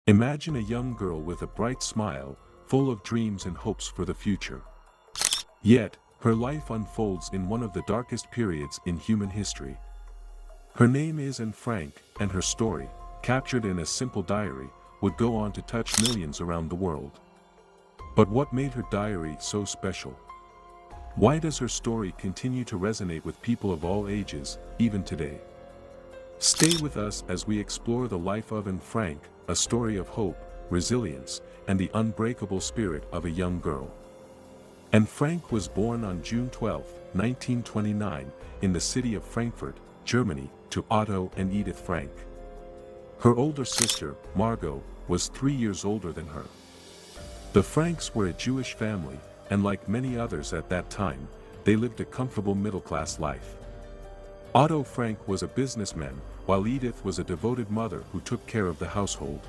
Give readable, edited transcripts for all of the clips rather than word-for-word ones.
Imagine a young girl with a bright smile, full of dreams and hopes for the future. Yet, her life unfolds in one of the darkest periods in human history. Her name is Anne Frank, and her story, captured in a simple diary, would go on to touch millions around the world. But what made her diary so special? Why does her story continue to resonate with people of all ages, even today? Stay with us as we explore the life of Anne Frank, a story of hope, resilience, and the unbreakable spirit of a young girl. Anne Frank was born on June 12, 1929, in the city of Frankfurt, Germany, to Otto and Edith Frank. Her older sister, Margot, was 3 years older than her. The Franks were a Jewish family, and like many others at that time, they lived a comfortable middle-class life. Otto Frank was a businessman, while Edith was a devoted mother who took care of the household.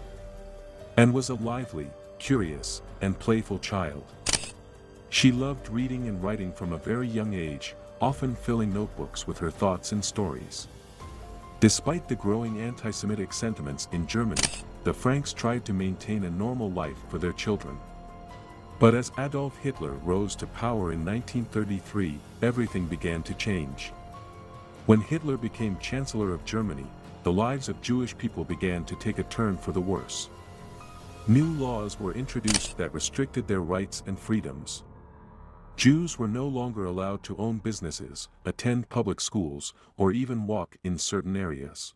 Anne was a lively, curious, and playful child. She loved reading and writing from a very young age, often filling notebooks with her thoughts and stories. Despite the growing anti-Semitic sentiments in Germany, the Franks tried to maintain a normal life for their children. But as Adolf Hitler rose to power in 1933, everything began to change. When Hitler became Chancellor of Germany, the lives of Jewish people began to take a turn for the worse. New laws were introduced that restricted their rights and freedoms. Jews were no longer allowed to own businesses, attend public schools, or even walk in certain areas.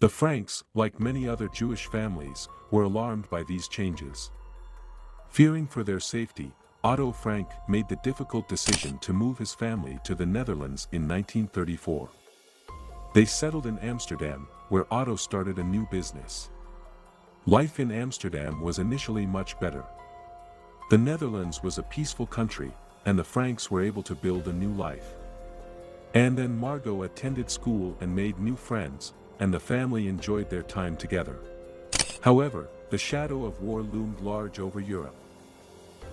The Franks, like many other Jewish families, were alarmed by these changes. Fearing for their safety, Otto Frank made the difficult decision to move his family to the Netherlands in 1934. They settled in Amsterdam, where Otto started a new business. Life in Amsterdam was initially much better. The Netherlands was a peaceful country, and the Franks were able to build a new life. Anne and Margot attended school and made new friends, and the family enjoyed their time together. However, the shadow of war loomed large over Europe.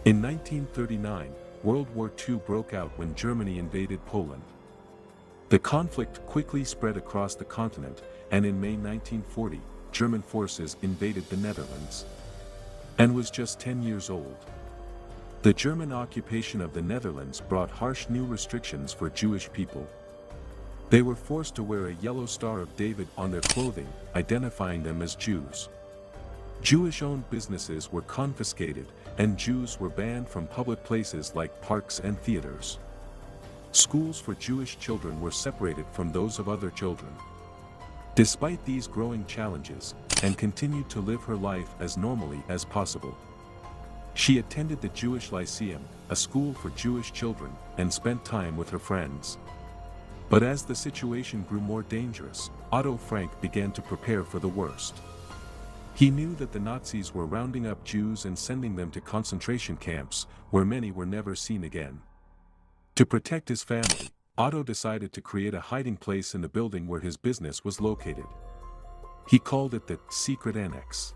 In 1939, World War II broke out when Germany invaded Poland. The conflict quickly spread across the continent, and in May 1940, German forces invaded the Netherlands. Anne was just 10 years old. The German occupation of the Netherlands brought harsh new restrictions for Jewish people. They were forced to wear a yellow Star of David on their clothing, identifying them as Jews. Jewish-owned businesses were confiscated, and Jews were banned from public places like parks and theaters. Schools for Jewish children were separated from those of other children. Despite these growing challenges, Anne continued to live her life as normally as possible. She attended the Jewish Lyceum, a school for Jewish children, and spent time with her friends. But as the situation grew more dangerous, Otto Frank began to prepare for the worst. He knew that the Nazis were rounding up Jews and sending them to concentration camps, where many were never seen again. To protect his family, Otto decided to create a hiding place in the building where his business was located. He called it the Secret Annex.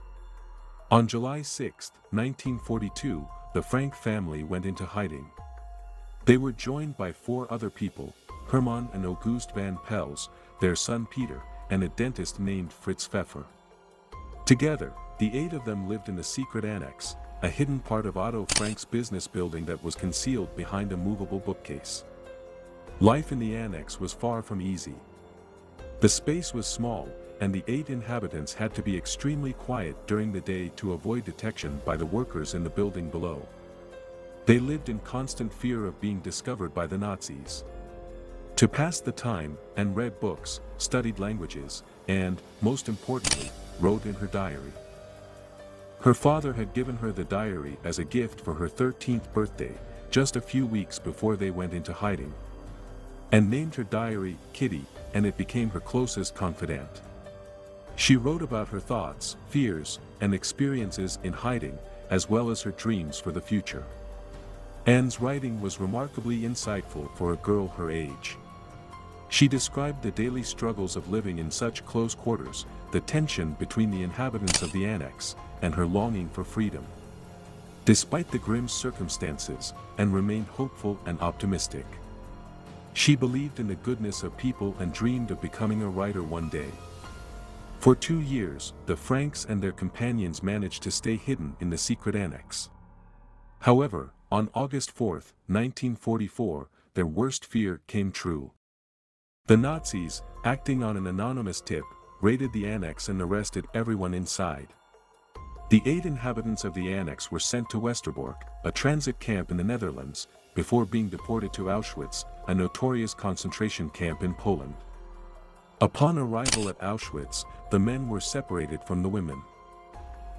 On July 6, 1942, the Frank family went into hiding. They were joined by 4 other people, Hermann and August van Pels, their son Peter, and a dentist named Fritz Pfeffer. Together, the 8 of them lived in the secret annex, a hidden part of Otto Frank's business building that was concealed behind a movable bookcase. Life in the annex was far from easy. The space was small, and the 8 inhabitants had to be extremely quiet during the day to avoid detection by the workers in the building below. They lived in constant fear of being discovered by the Nazis. To pass the time, Anne read books, studied languages, and, most importantly, wrote in her diary. Her father had given her the diary as a gift for her 13th birthday, just a few weeks before they went into hiding. Anne named her diary Kitty, and it became her closest confidant. She wrote about her thoughts, fears, and experiences in hiding, as well as her dreams for the future. Anne's writing was remarkably insightful for a girl her age. She described the daily struggles of living in such close quarters, the tension between the inhabitants of the annex, and her longing for freedom. Despite the grim circumstances, Anne remained hopeful and optimistic. She believed in the goodness of people and dreamed of becoming a writer one day. For 2 years, the Franks and their companions managed to stay hidden in the secret annex. However, on August 4, 1944, their worst fear came true. The Nazis, acting on an anonymous tip, raided the annex and arrested everyone inside. The 8 inhabitants of the annex were sent to Westerbork, a transit camp in the Netherlands, before being deported to Auschwitz, a notorious concentration camp in Poland. Upon arrival at Auschwitz, the men were separated from the women.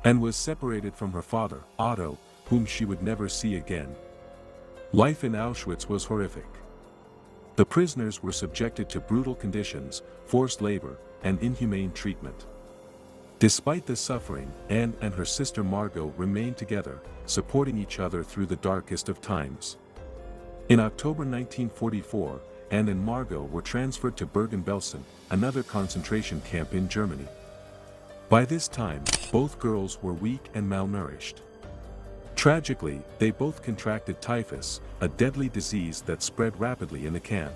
Anne was separated from her father, Otto, whom she would never see again. Life in Auschwitz was horrific. The prisoners were subjected to brutal conditions, forced labor, and inhumane treatment. Despite this suffering, Anne and her sister Margot remained together, supporting each other through the darkest of times. In October 1944, Anne and Margot were transferred to Bergen-Belsen, another concentration camp in Germany. By this time, both girls were weak and malnourished. Tragically, they both contracted typhus, a deadly disease that spread rapidly in the camp.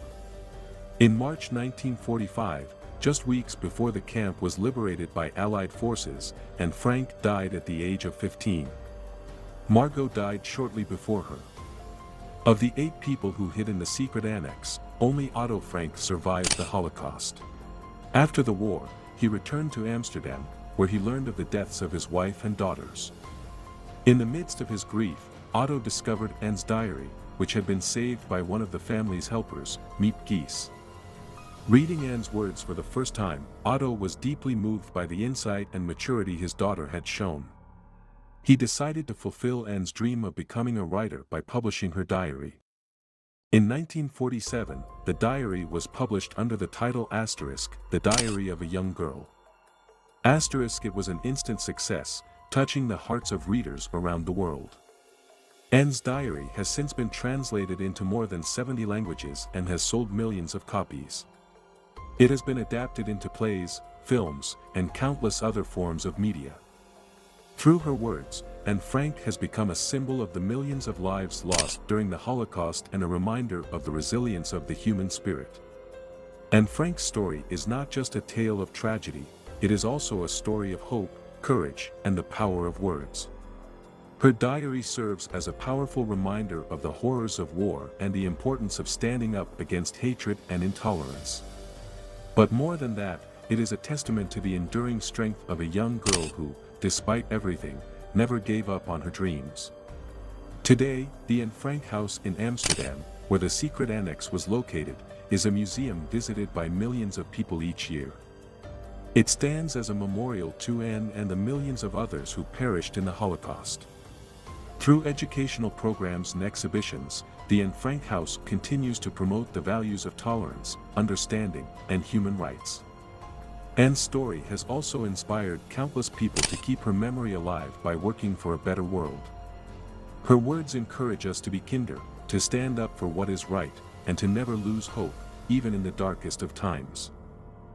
In March 1945, just weeks before the camp was liberated by Allied forces, Anne Frank died at the age of 15. Margot died shortly before her. Of the 8 people who hid in the secret annex, only Otto Frank survived the Holocaust. After the war, he returned to Amsterdam, where he learned of the deaths of his wife and daughters. In the midst of his grief, Otto discovered Anne's diary, which had been saved by one of the family's helpers, Miep Gies. Reading Anne's words for the first time, Otto was deeply moved by the insight and maturity his daughter had shown. He decided to fulfill Anne's dream of becoming a writer by publishing her diary. In 1947, the diary was published under the title Asterisk, The Diary of a Young Girl. Asterisk, it was an instant success, touching the hearts of readers around the world. Anne's diary has since been translated into more than 70 languages and has sold millions of copies. It has been adapted into plays, films, and countless other forms of media. Through her words, Anne Frank has become a symbol of the millions of lives lost during the Holocaust and a reminder of the resilience of the human spirit. Anne Frank's story is not just a tale of tragedy, it is also a story of hope, courage, and the power of words. Her diary serves as a powerful reminder of the horrors of war and the importance of standing up against hatred and intolerance. But more than that, it is a testament to the enduring strength of a young girl who, despite everything, never gave up on her dreams. Today, the Anne Frank House in Amsterdam, where the secret annex was located, is a museum visited by millions of people each year. It stands as a memorial to Anne and the millions of others who perished in the Holocaust. Through educational programs and exhibitions, the Anne Frank House continues to promote the values of tolerance, understanding, and human rights. Anne's story has also inspired countless people to keep her memory alive by working for a better world. Her words encourage us to be kinder, to stand up for what is right, and to never lose hope, even in the darkest of times.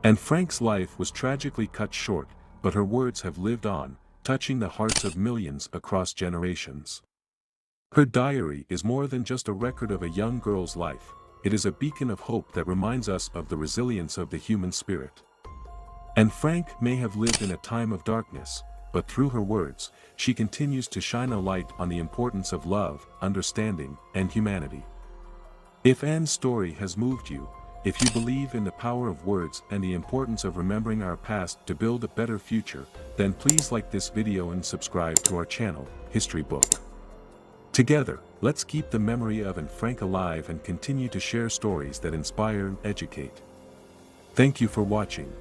Anne Frank's life was tragically cut short, but her words have lived on, touching the hearts of millions across generations. Her diary is more than just a record of a young girl's life, it is a beacon of hope that reminds us of the resilience of the human spirit. Anne Frank may have lived in a time of darkness, but through her words, she continues to shine a light on the importance of love, understanding, and humanity. If Anne's story has moved you, if you believe in the power of words and the importance of remembering our past to build a better future, then please like this video and subscribe to our channel, History Book. Together, let's keep the memory of Anne Frank alive and continue to share stories that inspire and educate. Thank you for watching.